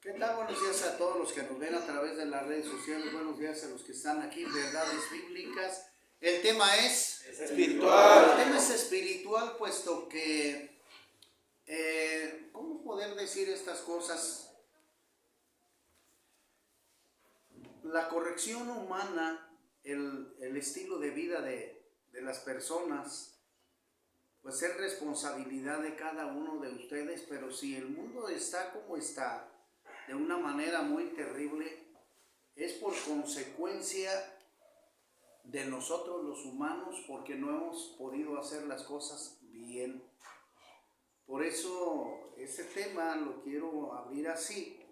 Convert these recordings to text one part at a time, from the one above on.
¿Qué tal? Buenos días a todos los que nos ven a través de las redes sociales. Buenos días a los que están aquí, verdades bíblicas. El tema es espiritual. El tema es espiritual, puesto que, ¿cómo poder decir estas cosas? La corrección humana, el estilo de vida de las personas, pues es responsabilidad de cada uno de ustedes, pero si el mundo está como está, de una manera muy terrible, es por consecuencia de nosotros los humanos, porque no hemos podido hacer las cosas bien. Por eso este tema lo quiero abrir así.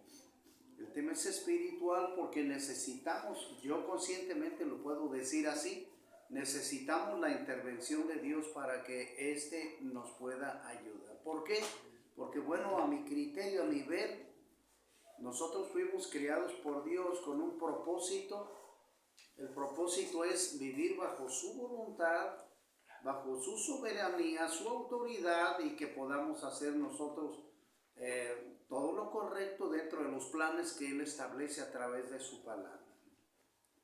El tema es espiritual porque necesitamos, yo conscientemente lo puedo decir así, necesitamos la intervención de Dios para que nos pueda ayudar. ¿Por qué? Porque bueno, a mi criterio, a mi ver, nosotros fuimos creados por Dios con un propósito. El propósito es vivir bajo su voluntad, bajo su soberanía, su autoridad, y que podamos hacer nosotros todo lo correcto dentro de los planes que Él establece a través de su palabra.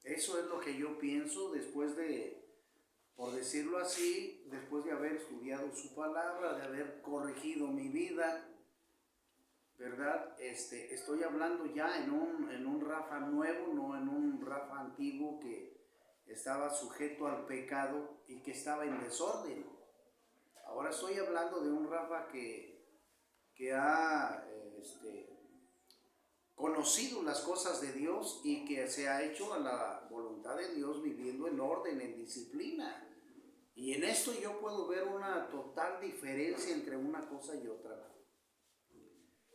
Eso es lo que yo pienso después de, por decirlo así, después de haber estudiado su palabra, de haber corregido mi vida, ¿verdad? Estoy hablando ya en un Rafa nuevo, no en un Rafa antiguo que estaba sujeto al pecado y que estaba en desorden. Ahora estoy hablando de un Rafa que ha conocido las cosas de Dios y que se ha hecho a la voluntad de Dios, viviendo en orden, en disciplina. Y en esto yo puedo ver una total diferencia entre una cosa y otra.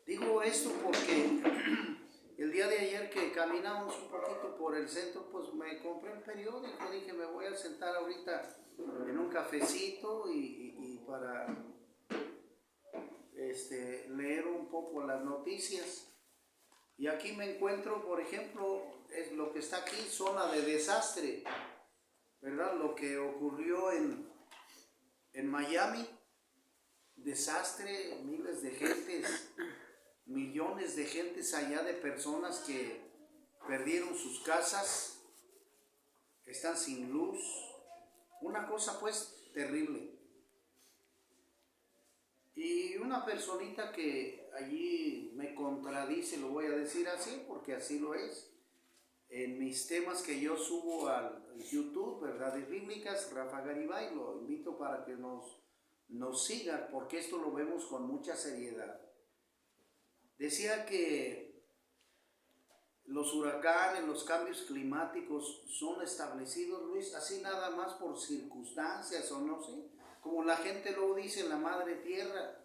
Digo esto porque el día de ayer que caminamos un poquito por el centro, pues me compré el periódico. Dije, me voy a sentar ahorita en un cafecito y para leer un poco las noticias. Y aquí me encuentro, por ejemplo, es lo que está aquí, zona de desastre, ¿verdad? Lo que ocurrió en Miami, desastre, miles de gentes, millones de gentes allá, de personas que perdieron sus casas, están sin luz, una cosa pues terrible. Y una personita que allí me contradice, lo voy a decir así porque así lo es, en mis temas que yo subo al YouTube, Verdades Bíblicas, Rafa Garibay, lo invito para que nos sigan, porque esto lo vemos con mucha seriedad. Decía que los huracanes, los cambios climáticos son establecidos, Luis, así nada más por circunstancias o no sé, como la gente lo dice, la madre tierra.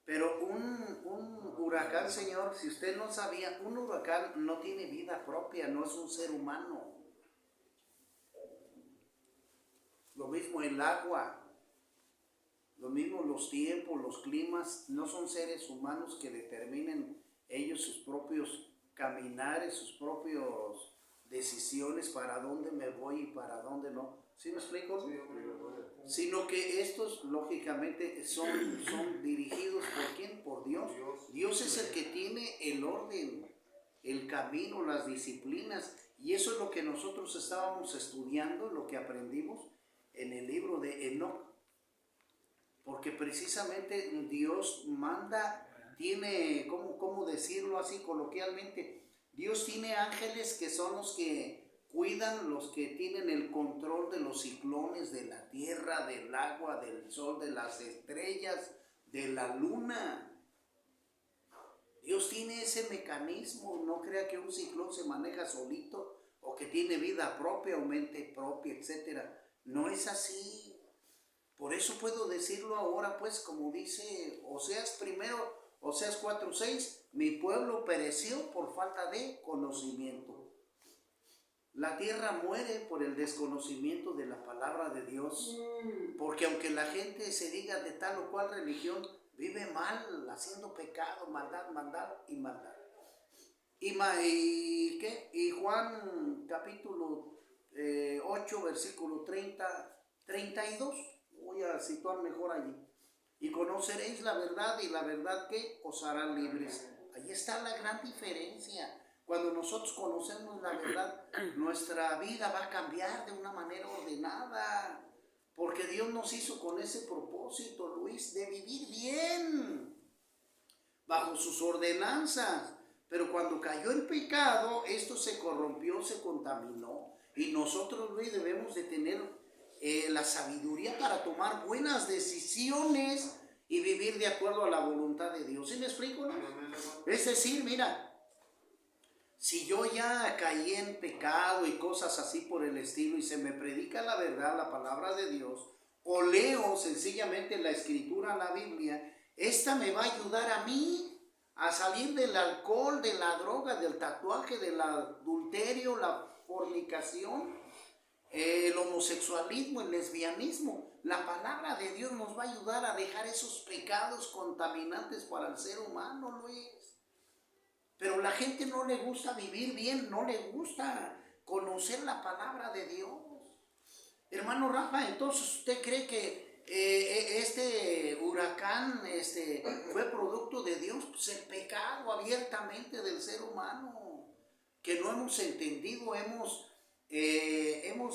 Pero un huracán, señor, si usted no sabía, un huracán no tiene vida propia, no es un ser humano. Lo mismo el agua, lo mismo los tiempos, los climas, no son seres humanos que determinen ellos sus propios caminares, sus propias decisiones, para dónde me voy y para dónde no. ¿Sí me explico? Sí, sino que estos lógicamente son dirigidos por ¿quién? Por Dios. Dios es el que tiene el orden, el camino, las disciplinas, y eso es lo que nosotros estábamos estudiando, lo que aprendimos en el libro de Enoc, porque precisamente Dios manda, tiene, ¿cómo decirlo así coloquialmente? Dios tiene ángeles que son los que cuidan, los que tienen el control de los ciclones, de la tierra, del agua, del sol, de las estrellas, de la luna. Dios tiene ese mecanismo. No crea que un ciclón se maneja solito o que tiene vida propia o mente propia, etc. No es así. Por eso puedo decirlo ahora, pues, como dice Oseas 4:6, mi pueblo pereció por falta de conocimiento. La tierra muere por el desconocimiento de la palabra de Dios, porque aunque la gente se diga de tal o cual religión, vive mal, haciendo pecado, maldad y maldad. Y Juan capítulo 8, versículo 32, voy a situar mejor allí. y conoceréis la verdad y la verdad que os hará libres. Ahí está la gran diferencia. Cuando nosotros conocemos la verdad, nuestra vida va a cambiar de una manera ordenada, porque Dios nos hizo con ese propósito, Luis, de vivir bien, bajo sus ordenanzas. Pero cuando cayó el pecado, esto se corrompió, se contaminó. Y nosotros, Luis, debemos de tener la sabiduría para tomar buenas decisiones y vivir de acuerdo a la voluntad de Dios. ¿Sí me explico, no? Es decir, mira, si yo ya caí en pecado y cosas así por el estilo y se me predica la verdad, la palabra de Dios, o leo sencillamente la escritura, la Biblia, esta me va a ayudar a mí a salir del alcohol, de la droga, del tatuaje, del adulterio, la fornicación, el homosexualismo, el lesbianismo. La palabra de Dios nos va a ayudar a dejar esos pecados contaminantes para el ser humano, Luis. Pero la gente no le gusta vivir bien, no le gusta conocer la palabra de Dios. Hermano Rafa, entonces usted cree que este huracán fue producto de Dios. Pues el pecado abiertamente del ser humano, que no hemos entendido, hemos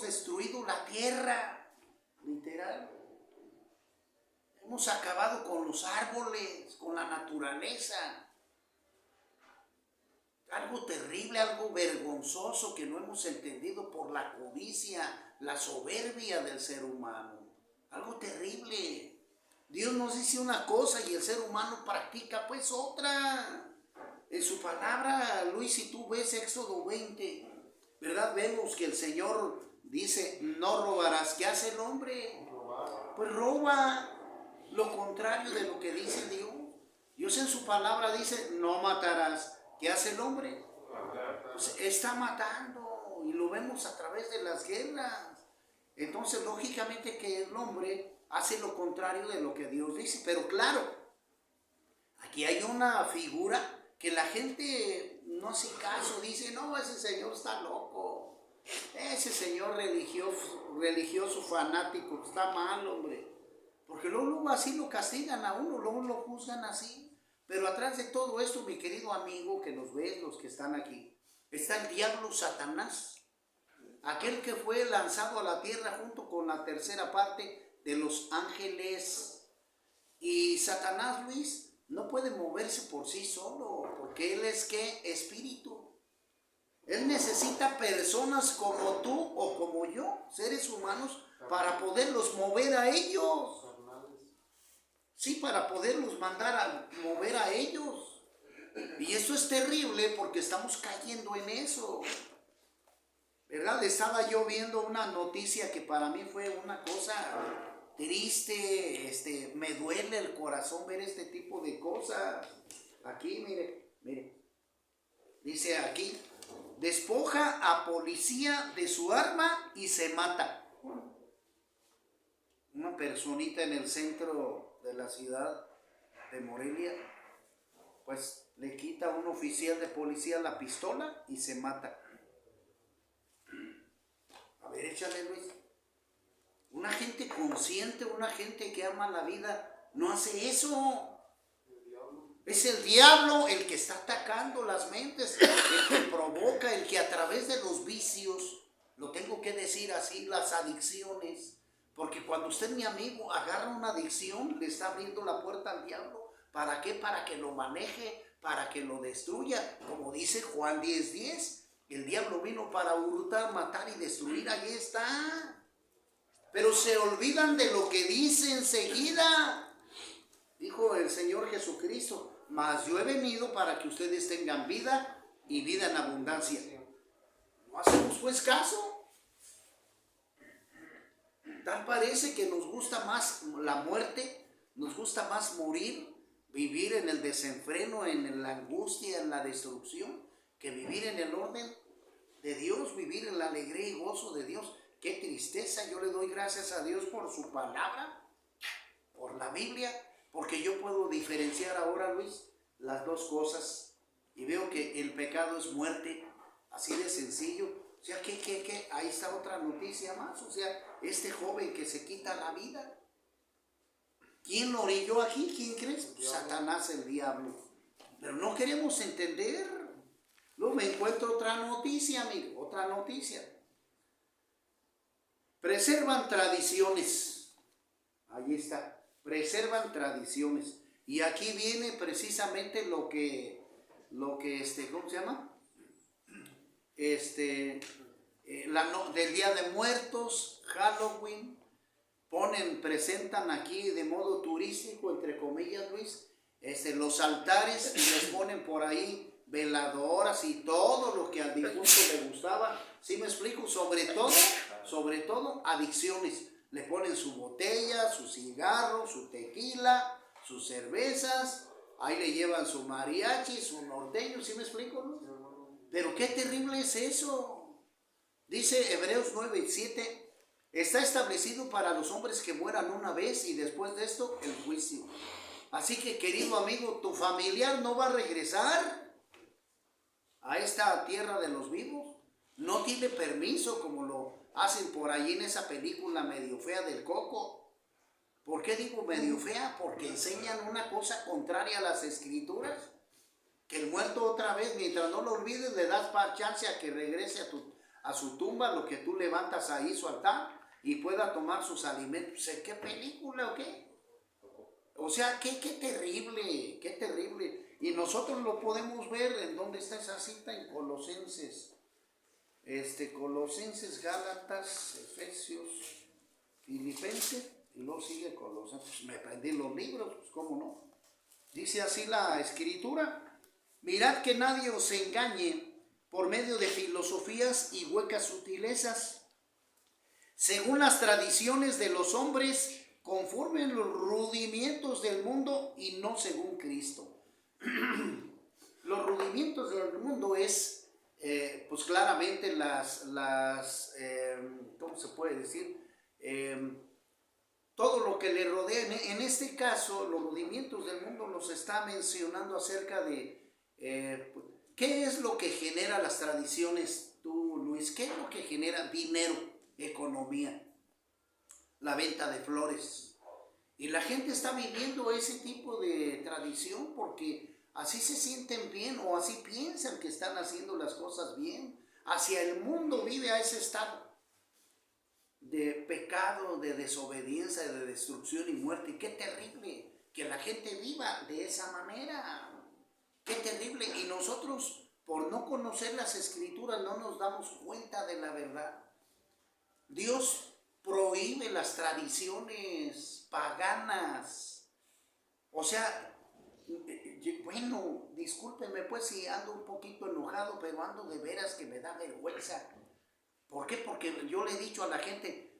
destruido la tierra, literal. Hemos acabado con los árboles, con la naturaleza. Algo terrible, algo vergonzoso que no hemos entendido por la codicia, la soberbia del ser humano. Algo terrible. Dios nos dice una cosa y el ser humano practica pues otra. En su palabra, Luis, si tú ves Éxodo 20, ¿verdad? Vemos que el Señor dice, no robarás. ¿Qué hace el hombre? Pues roba lo contrario de lo que dice Dios. Dios en su palabra dice, no matarás. ¿Qué hace el hombre? Pues está matando y lo vemos a través de las guerras. Entonces, lógicamente que el hombre hace lo contrario de lo que Dios dice. Pero claro, aquí hay una figura que la gente no hace caso. Dice, no, ese señor está loco. Ese señor religioso fanático está mal, hombre. Porque luego así lo castigan a uno, luego lo juzgan así. Pero atrás de todo esto, mi querido amigo que nos ves, los que están aquí, está el diablo Satanás, aquel que fue lanzado a la tierra junto con la tercera parte de los ángeles. Y Satanás, Luis, no puede moverse por sí solo, porque él es ¿qué? Espíritu. Él necesita personas como tú o como yo, seres humanos, para poderlos mover a ellos. Sí, para poderlos mandar a mover a ellos. Y eso es terrible porque estamos cayendo en eso. ¿Verdad? Estaba yo viendo una noticia que para mí fue una cosa triste. Me duele el corazón ver este tipo de cosas. Aquí, mire. Dice aquí, despoja a policía de su arma y se mata. Una personita en el centro de la ciudad de Morelia, pues le quita a un oficial de policía la pistola y se mata. A ver, échale, Luis. Una gente consciente, una gente que ama la vida, no hace eso. Es el diablo el que está atacando las mentes, el que provoca, el que a través de los vicios, lo tengo que decir así, las adicciones. Porque cuando usted, mi amigo, agarra una adicción, le está abriendo la puerta al diablo. ¿Para qué? Para que lo maneje, para que lo destruya. Como dice Juan 10:10, el diablo vino para hurtar, matar y destruir. Ahí está. Pero se olvidan de lo que dice enseguida. Dijo el Señor Jesucristo, mas yo he venido para que ustedes tengan vida y vida en abundancia. ¿No hacemos pues caso? Tal parece que nos gusta más la muerte, nos gusta más morir, vivir en el desenfreno, en la angustia, en la destrucción, que vivir en el orden de Dios, vivir en la alegría y gozo de Dios. Qué tristeza. Yo le doy gracias a Dios por su palabra, por la Biblia, porque yo puedo diferenciar ahora, Luis, las dos cosas. Y veo que el pecado es muerte, así de sencillo. O sea, ahí está otra noticia más. O sea, este joven que se quita la vida. ¿Quién lo orilló aquí? ¿Quién crees? Pues Satanás, el diablo. Pero no queremos entender. Luego me encuentro otra noticia, amigo, otra noticia. Preservan tradiciones. Ahí está. Preservan tradiciones. Y aquí viene precisamente lo que ¿cómo se llama? Del Día de Muertos, Halloween. Presentan aquí de modo turístico, entre comillas, Luis, los altares, y les ponen por ahí veladoras y todo lo que al difunto le gustaba. ¿Sí me explico? Sobre todo adicciones. Le ponen su botella, su cigarro, su tequila, sus cervezas, ahí le llevan su mariachi, su norteño. ¿Sí me explico, no? Pero qué terrible es eso. Dice Hebreos 9:7. Está establecido para los hombres que mueran una vez y después de esto el juicio. Así que, querido amigo, tu familiar no va a regresar a esta tierra de los vivos. No tiene permiso, como lo hacen por ahí en esa película medio fea del Coco. ¿Por qué digo medio fea? Porque enseñan una cosa contraria a las escrituras. Que el muerto otra vez, mientras no lo olvides, le das chance a que regrese a su tumba, lo que tú levantas ahí, su altar, y pueda tomar sus alimentos. ¿Qué película o qué? O sea, qué terrible, qué terrible. Y nosotros lo podemos ver. ¿En dónde está esa cita? En Colosenses. Colosenses, Gálatas, Efesios, Filipenses, y luego sigue Colosenses. Pues me aprendí los libros, pues cómo no. Dice así la escritura: mirad que nadie os engañe por medio de filosofías y huecas sutilezas, según las tradiciones de los hombres, conforme a los rudimientos del mundo y no según Cristo. Los rudimientos del mundo es, pues claramente ¿cómo se puede decir? Todo lo que le rodea. En este caso, los rudimientos del mundo nos está mencionando acerca de qué es lo que genera las tradiciones, tú, Luis. ¿Qué es lo que genera? Dinero, economía, la venta de flores. Y la gente está viviendo ese tipo de tradición porque así se sienten bien, o así piensan que están haciendo las cosas bien. Hacia el mundo vive a ese estado de pecado, de desobediencia, de destrucción y muerte. Y qué terrible que la gente viva de esa manera. Qué terrible. Y nosotros, por no conocer las escrituras, no nos damos cuenta de la verdad. Dios prohíbe las tradiciones paganas. O sea, bueno, discúlpeme pues si ando un poquito enojado, pero ando de veras que me da vergüenza. ¿Por qué? Porque yo le he dicho a la gente,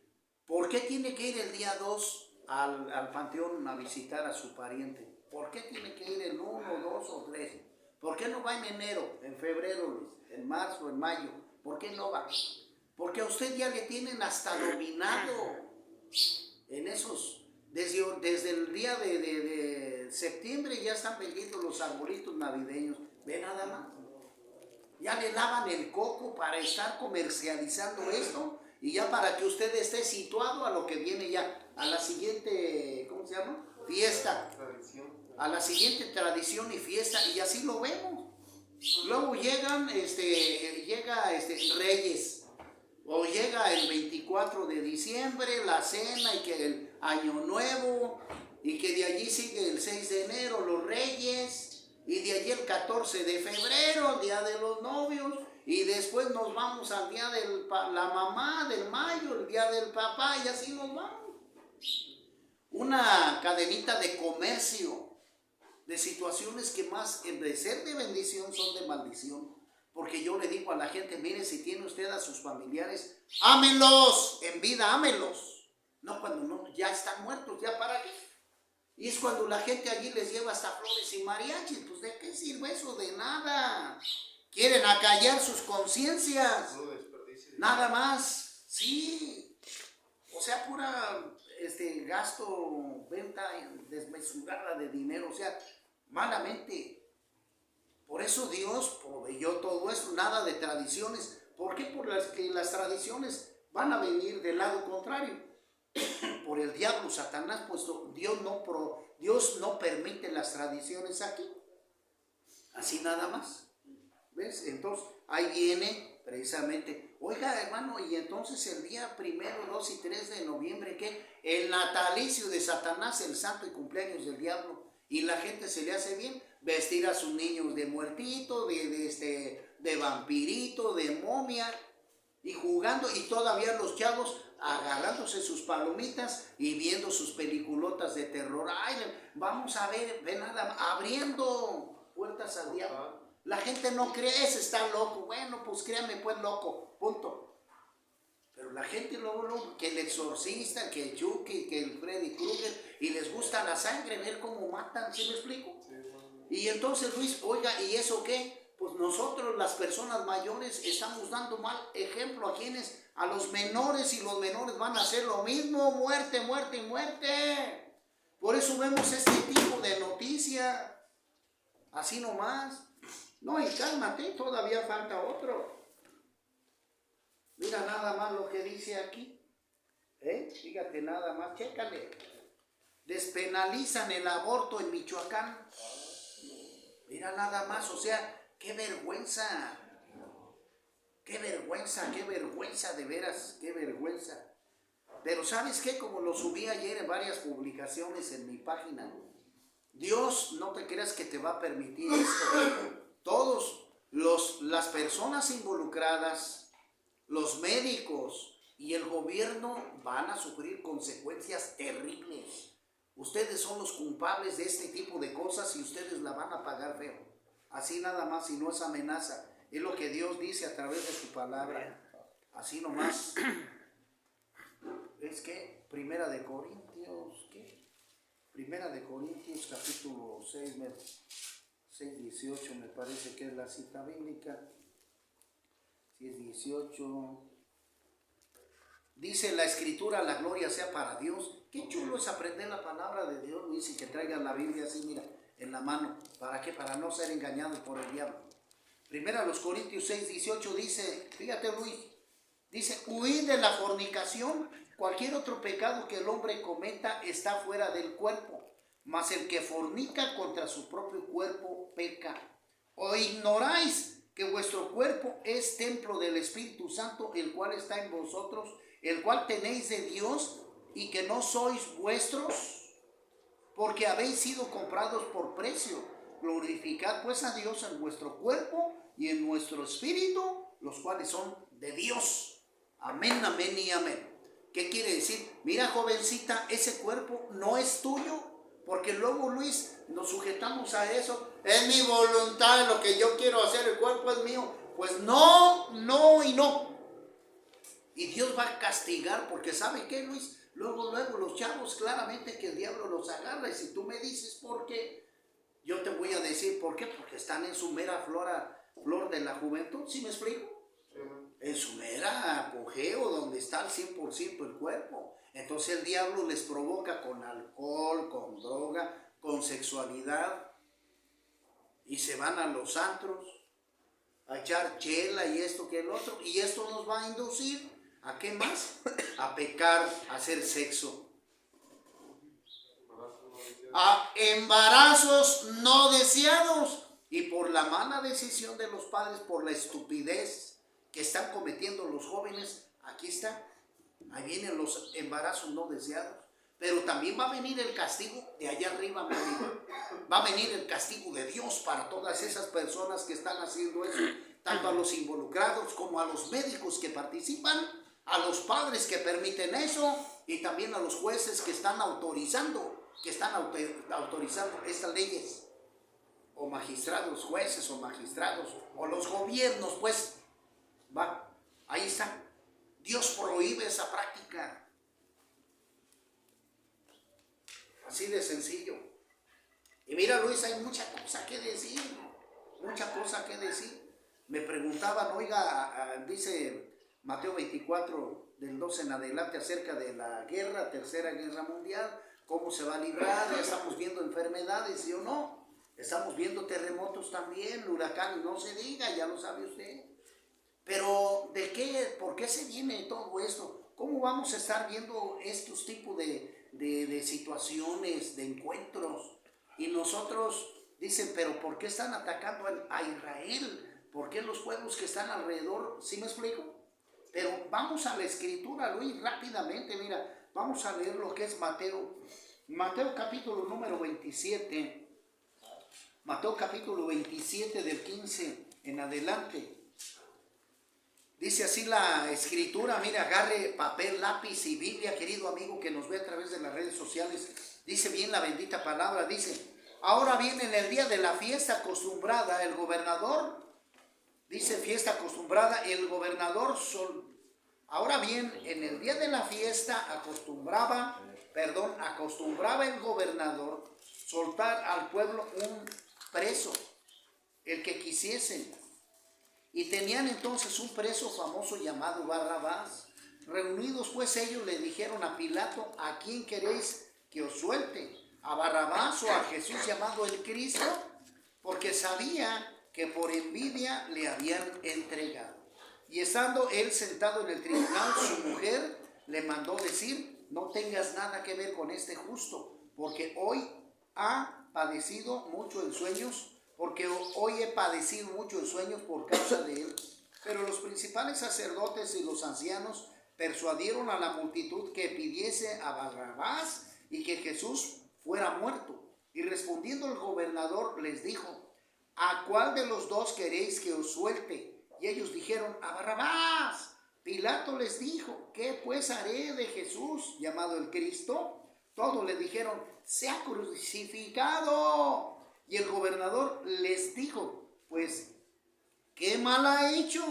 ¿por qué tiene que ir el día 2 al panteón a visitar a su pariente? ¿Por qué tiene que ir el 1, 2 o 3? ¿Por qué no va en enero, en febrero, en marzo, en mayo? ¿Por qué no va? Porque a usted ya le tienen hasta dominado en esos. Desde el día de septiembre ya están vendiendo los arbolitos navideños. Ve nada más. Ya le lavan el coco para estar comercializando esto, y ya para que usted esté situado a lo que viene ya, a la siguiente, ¿cómo se llama? Fiesta. A la siguiente tradición y fiesta, y así lo vemos. Luego llega Reyes, o llega el 24 de diciembre, la cena, y que el Año Nuevo, y que de allí sigue el 6 de enero, los Reyes, y de allí el 14 de febrero, el Día de los Novios, y después nos vamos al Día de la Mamá, del mayo, el Día del Papá, y así nos vamos. Una cadenita de comercio, de situaciones que más en de ser de bendición son de maldición. Porque yo le digo a la gente, mire, si tiene usted a sus familiares, ámenlos, en vida ámenlos. No cuando no, ya están muertos, ¿ya para qué? Y es cuando la gente allí les lleva hasta flores y mariachis. Pues ¿de qué sirve eso? De nada. Quieren acallar sus conciencias. Nada más. Sí. O sea, pura gasto, venta desmesurada de dinero. O sea, malamente. Por eso Dios proveyó todo eso. Nada de tradiciones. ¿Por qué? Por las que las tradiciones van a venir del lado contrario. por el diablo, Satanás, pues Dios no permite las tradiciones aquí, así nada más, ¿ves? Entonces, ahí viene precisamente, oiga hermano, y entonces el día 1, 2 y 3 de noviembre, ¿qué? El natalicio de Satanás, el santo y cumpleaños del diablo, y la gente se le hace bien vestir a sus niños de muertito, de vampirito, de momia, y jugando, y todavía los chavos agarrándose sus palomitas y viendo sus peliculotas de terror. Ay, vamos a ver, ve nada, abriendo puertas al diablo. La gente no cree, ese está loco. Bueno, pues créame, pues loco, punto. Pero la gente luego, que el exorcista, que el Chucky, que el Freddy Krueger, y les gusta la sangre, ver cómo matan, ¿sí me explico? Y entonces Luis, oiga, ¿y eso qué? Pues nosotros las personas mayores estamos dando mal ejemplo a quienes, a los menores, y los menores van a hacer lo mismo, muerte, muerte y muerte. Por eso vemos este tipo de noticia, así nomás. No, y cálmate, todavía falta otro. Mira nada más lo que dice aquí. Fíjate nada más, chécale. Despenalizan el aborto en Michoacán. Mira nada más, o sea, qué vergüenza. Qué vergüenza, de veras, qué vergüenza. Pero ¿sabes qué? Como lo subí ayer en varias publicaciones en mi página, Dios no te creas que te va a permitir esto. Todos las personas involucradas, los médicos y el gobierno van a sufrir consecuencias terribles. Ustedes son los culpables de este tipo de cosas y ustedes la van a pagar feo. Así nada más, y no es amenaza. Es lo que Dios dice a través de su palabra. Así nomás. Es que Primera de Corintios, ¿qué? Primera de Corintios capítulo 6, 18 me parece que es la cita bíblica. Si es 18. Dice la escritura, la gloria sea para Dios. Qué chulo es aprender la palabra de Dios, Luis, y que traigan la Biblia así, mira, en la mano. ¿Para qué? Para no ser engañados por el diablo. Primera los Corintios 6, 18 dice, fíjate Luis, dice, huid de la fornicación. Cualquier otro pecado que el hombre cometa está fuera del cuerpo, mas el que fornica contra su propio cuerpo peca. ¿O ignoráis que vuestro cuerpo es templo del Espíritu Santo, el cual está en vosotros, el cual tenéis de Dios, y que no sois vuestros? Porque habéis sido comprados por precio. Glorificad pues a Dios en vuestro cuerpo y en nuestro espíritu, los cuales son de Dios. Amén, amén y amén. ¿Qué quiere decir? Mira, jovencita, ese cuerpo no es tuyo, porque luego, Luis, nos sujetamos a eso. Es mi voluntad, lo que yo quiero hacer, el cuerpo es mío. Pues no, no y no. Y Dios va a castigar, porque ¿sabe qué, Luis? Luego los chavos, claramente que el diablo los agarra. Y si tú me dices por qué, yo te voy a decir por qué. Porque están en su mera flor de la juventud, ¿sí me explico? En su mera apogeo, donde está al 100% el cuerpo. Entonces el diablo les provoca con alcohol, con droga, con sexualidad, y se van a los antros a echar chela y esto que el otro, y esto nos va a inducir ¿a qué más? A pecar, a hacer sexo, a embarazos no deseados, y por la mala decisión de los padres, por la estupidez que están cometiendo los jóvenes, aquí está, ahí vienen los embarazos no deseados. Pero también va a venir el castigo de allá arriba, mi amigo. Va a venir el castigo de Dios para todas esas personas que están haciendo eso, tanto a los involucrados como a los médicos que participan, a los padres que permiten eso, y también a los jueces que están autorizando estas leyes, o magistrados, jueces o magistrados, o los gobiernos, pues. Va, ahí está. Dios prohíbe esa práctica. Así de sencillo. Y mira, Luis, hay mucha cosa que decir. Mucha cosa que decir. Me preguntaban, oiga, dice Mateo 24, del 12 en adelante, acerca de la guerra, Tercera Guerra Mundial, cómo se va a librar. Ya estamos viendo enfermedades, ¿sí o no? Estamos viendo terremotos también, huracanes, no se diga, ya lo sabe usted. Pero, ¿de qué? ¿Por qué se viene todo esto? ¿Cómo vamos a estar viendo estos tipos de situaciones, de encuentros? Y nosotros dicen, pero ¿por qué están atacando a Israel? ¿Por qué los pueblos que están alrededor? ¿Sí me explico? Pero vamos a la escritura, Luis, rápidamente, mira, vamos a leer lo que es Mateo. Mateo capítulo número 27. Mateo capítulo 27 del 15 en adelante. Dice así la escritura, mira, agarre papel, lápiz y Biblia, querido amigo que nos ve a través de las redes sociales. Dice bien la bendita palabra, dice, ahora bien en el día de la fiesta acostumbrada, el gobernador, dice fiesta acostumbrada, el gobernador, ahora bien en el día de la fiesta acostumbraba el gobernador soltar al pueblo un preso, el que quisiesen. Y tenían entonces un preso famoso llamado Barrabás. Reunidos pues ellos le dijeron a Pilato, ¿a quién queréis que os suelte? ¿A Barrabás o a Jesús llamado el Cristo? Porque sabía que por envidia le habían entregado. Y estando él sentado en el tribunal, su mujer le mandó decir, no tengas nada que ver con este justo, porque hoy ha padecido mucho en sueños, porque hoy he padecido mucho en sueños por causa de él. Pero los principales sacerdotes y los ancianos persuadieron a la multitud que pidiese a Barrabás y que Jesús fuera muerto. Y respondiendo el gobernador les dijo, ¿a cuál de los dos queréis que os suelte? Y ellos dijeron, a Barrabás. Pilato les dijo, ¿qué pues haré de Jesús llamado el Cristo? Todos le dijeron, sea crucificado. Y el gobernador les dijo, pues, ¿qué mal ha hecho?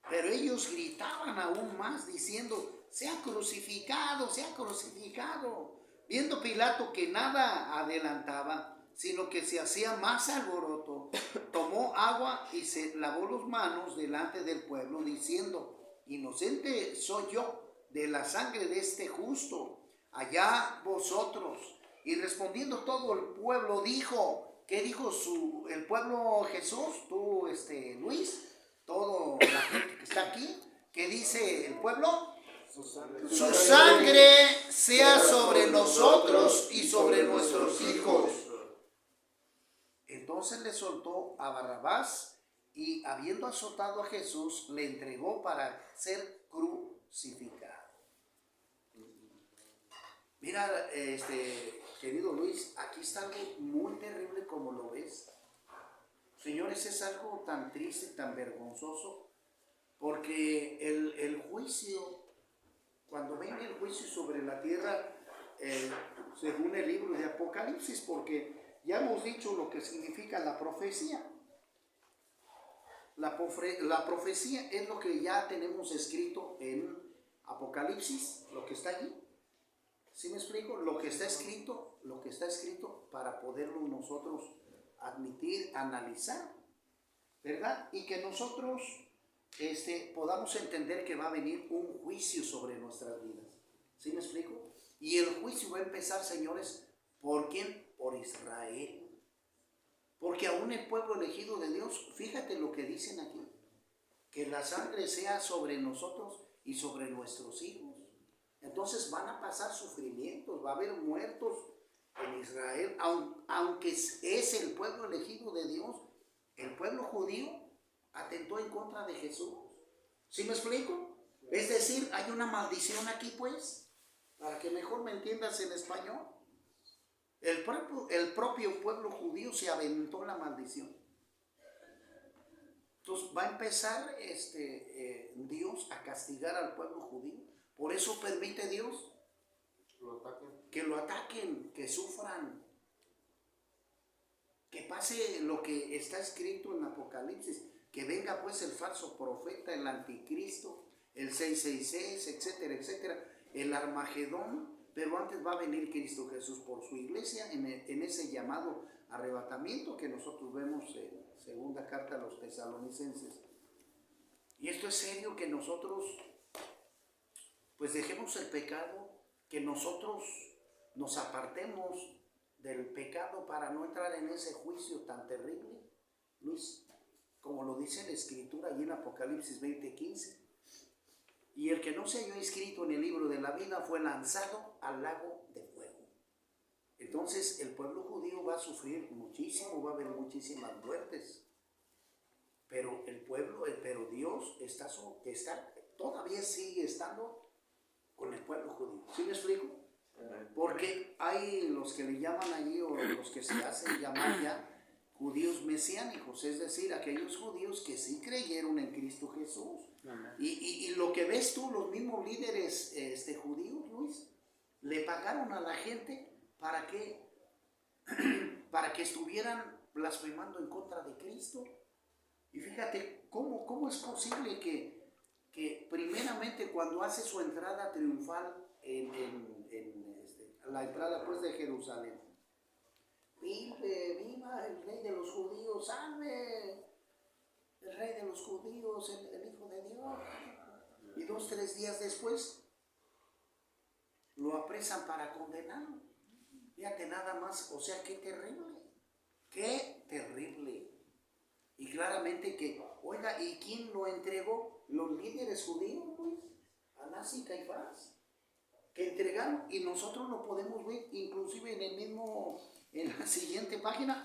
Pero ellos gritaban aún más diciendo, sea crucificado, sea crucificado. Viendo Pilato que nada adelantaba, sino que se hacía más alboroto, tomó agua y se lavó las manos delante del pueblo, diciendo, inocente soy yo de la sangre de este justo, allá vosotros. Y respondiendo todo el pueblo dijo, ¿qué dijo el pueblo Jesús? Tú, Luis, todo la gente que está aquí, ¿qué dice el pueblo? Su sangre sea sobre nosotros y sobre nuestros hijos. Entonces le soltó a Barrabás y habiendo azotado a Jesús, le entregó para ser crucificado. Mira, querido Luis, aquí está algo muy terrible como lo ves. Señores, es algo tan triste, tan vergonzoso, porque el juicio, cuando venga el juicio sobre la tierra, según el libro de Apocalipsis, porque ya hemos dicho lo que significa la profecía. La profecía es lo que ya tenemos escrito en Apocalipsis, lo que está allí. ¿Sí me explico? Lo que está escrito para poderlo nosotros admitir, analizar, ¿verdad? Y que nosotros podamos entender que va a venir un juicio sobre nuestras vidas. ¿Sí me explico? Y el juicio va a empezar, señores, ¿por quién? Por Israel. Porque aún el pueblo elegido de Dios, fíjate lo que dicen aquí, que la sangre sea sobre nosotros y sobre nuestros hijos. Entonces van a pasar sufrimientos, va a haber muertos en Israel, aunque es el pueblo elegido de Dios. El pueblo judío atentó en contra de Jesús. ¿Sí me explico? Es decir, hay una maldición aquí, pues, para que mejor me entiendas en español. El propio pueblo judío se aventó la maldición. Entonces va a empezar Dios a castigar al pueblo judío. Por eso permite Dios que lo ataquen, que sufran, que pase lo que está escrito en Apocalipsis, que venga pues el falso profeta, el anticristo, el 666, etcétera, etcétera, el Armagedón, pero antes va a venir Cristo Jesús por su iglesia en ese llamado arrebatamiento que nosotros vemos en segunda carta a los tesalonicenses. Y esto es serio, que nosotros pues dejemos el pecado, que nosotros nos apartemos del pecado para no entrar en ese juicio tan terrible, Luis, como lo dice la Escritura allí en Apocalipsis 20:15. y el que no se halló inscrito en el libro de la vida fue lanzado al lago de fuego. Entonces el pueblo judío va a sufrir muchísimo, va a haber muchísimas muertes. Pero pero Dios todavía sigue estando con el pueblo judío. ¿Sí me explico? Porque hay los que le llaman allí, o los que se hacen llamar ya judíos mesiánicos, es decir, aquellos judíos que sí creyeron en Cristo Jesús. Y lo que ves tú, los mismos líderes judíos, Luis, le pagaron a la gente para que estuvieran blasfemando en contra de Cristo. Y fíjate, ¿cómo es posible que primeramente cuando hace su entrada triunfal la entrada pues de Jerusalén, viva el rey de los judíos, salve el rey de los judíos, el Hijo de Dios, y 2-3 días después lo apresan para condenarlo? Fíjate nada más, o sea, qué terrible. Y claramente que, oiga, ¿y quién lo entregó? Los líderes judíos, pues, Anás y Caifás, que entregaron, y nosotros lo podemos ver inclusive en la siguiente página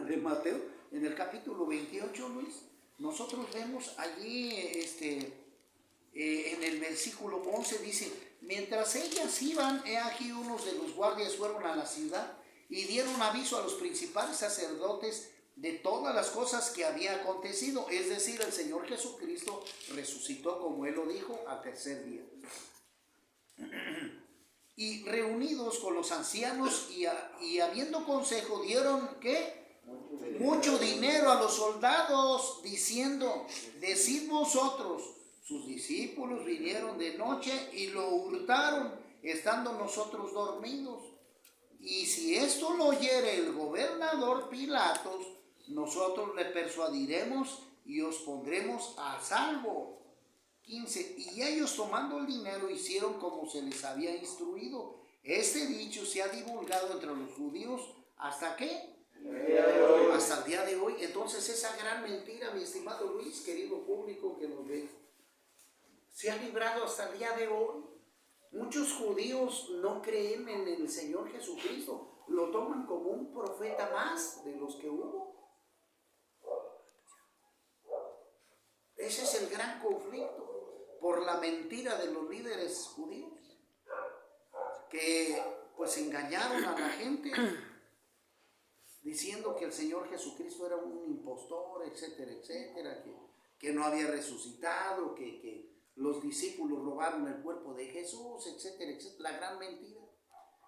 de Mateo, en el capítulo 28, Luis, nosotros vemos allí, en el versículo 11 dice, mientras ellas iban, he aquí unos de los guardias fueron a la ciudad y dieron aviso a los principales sacerdotes de todas las cosas que había acontecido. Es decir, el Señor Jesucristo resucitó, como Él lo dijo, al tercer día. Y reunidos con los ancianos y habiendo consejo, dieron, ¿qué? Mucho dinero a los soldados, diciendo, decid vosotros, sus discípulos vinieron de noche y lo hurtaron, estando nosotros dormidos. Y si esto lo oyere el gobernador Pilatos, nosotros le persuadiremos y os pondremos a salvo. 15. Y ellos, tomando el dinero, hicieron como se les había instruido. Este dicho se ha divulgado entre los judíos ¿hasta qué? Hasta el día de hoy. Entonces esa gran mentira, mi estimado Luis, querido público que nos ve, se ha librado hasta el día de hoy. Muchos judíos no creen en el Señor Jesucristo, lo toman como un profeta más de los que hubo. Ese es el gran conflicto, por la mentira de los líderes judíos, que pues engañaron a la gente diciendo que el Señor Jesucristo era un impostor, etcétera, etcétera, que no había resucitado, que los discípulos robaron el cuerpo de Jesús, etcétera, etcétera, la gran mentira.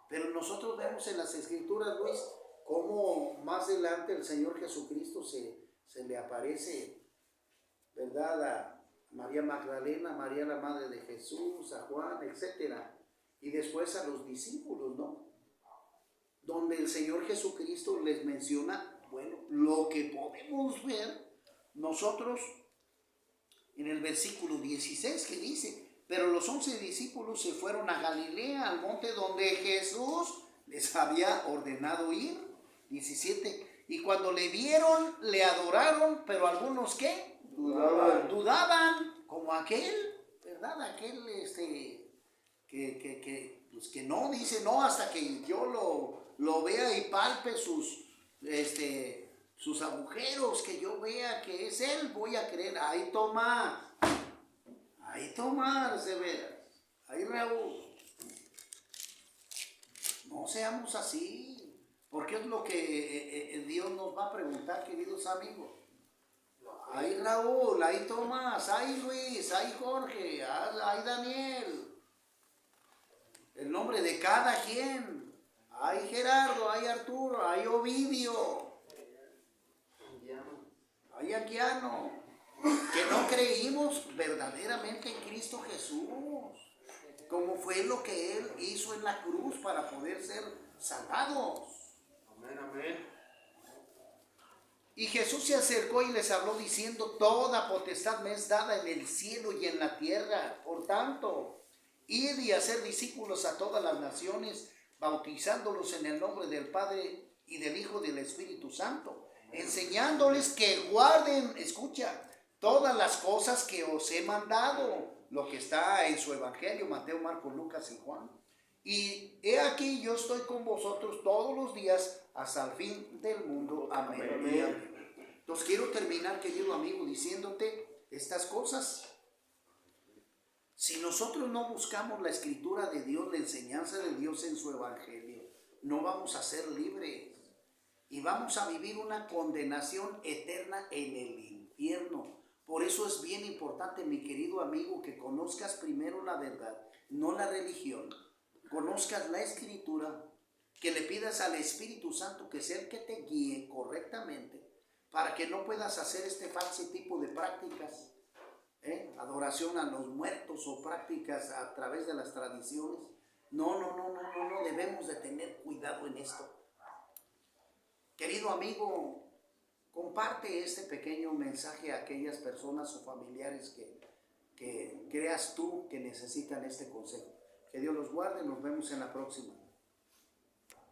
Pero nosotros vemos en las Escrituras, Luis, cómo más adelante el Señor Jesucristo se le aparece, ¿verdad?, a María Magdalena, María la madre de Jesús, a Juan, etcétera, y después a los discípulos, ¿no? Donde el Señor Jesucristo les menciona, bueno, lo que podemos ver nosotros en el versículo 16, que dice, pero los 11 discípulos se fueron a Galilea, al monte donde Jesús les había ordenado ir. 17, y cuando le vieron, le adoraron, pero algunos, ¿qué? Dudaban, como aquel, ¿verdad? Aquel, pues que no, dice, no, hasta que yo lo vea y palpe sus agujeros, que yo vea que es él, voy a creer. Ahí Tomás, de veras, ahí Raúl. No seamos así, porque es lo que Dios nos va a preguntar, queridos amigos. Ahí Raúl, ahí Tomás, ahí Luis, ahí Jorge, ahí Daniel. El nombre de cada quien. Ahí Gerardo, ahí Arturo, ahí Ovidio, ahí Aquiano, que no creímos verdaderamente en Cristo Jesús, como fue lo que Él hizo en la cruz para poder ser salvados. Amén, amén. Y Jesús se acercó y les habló diciendo, toda potestad me es dada en el cielo y en la tierra. Por tanto, id y hacer discípulos a todas las naciones, bautizándolos en el nombre del Padre y del Hijo y del Espíritu Santo, enseñándoles que guarden, escucha, todas las cosas que os he mandado, lo que está en su evangelio, Mateo, Marcos, Lucas y Juan. Y he aquí, yo estoy con vosotros todos los días hasta el fin del mundo. Amén. Amén. Entonces quiero terminar, querido amigo, diciéndote estas cosas. Si nosotros no buscamos la escritura de Dios, la enseñanza de Dios en su evangelio, no vamos a ser libres y vamos a vivir una condenación eterna en el infierno. Por eso es bien importante, mi querido amigo, que conozcas primero la verdad, no la religión. Conozcas la escritura, que le pidas al Espíritu Santo que sea el que te guíe correctamente para que no puedas hacer este falso tipo de prácticas, adoración a los muertos o prácticas a través de las tradiciones. No, debemos de tener cuidado en esto. Querido amigo, comparte este pequeño mensaje a aquellas personas o familiares que creas tú que necesitan este consejo. Que Dios los guarde, nos vemos en la próxima.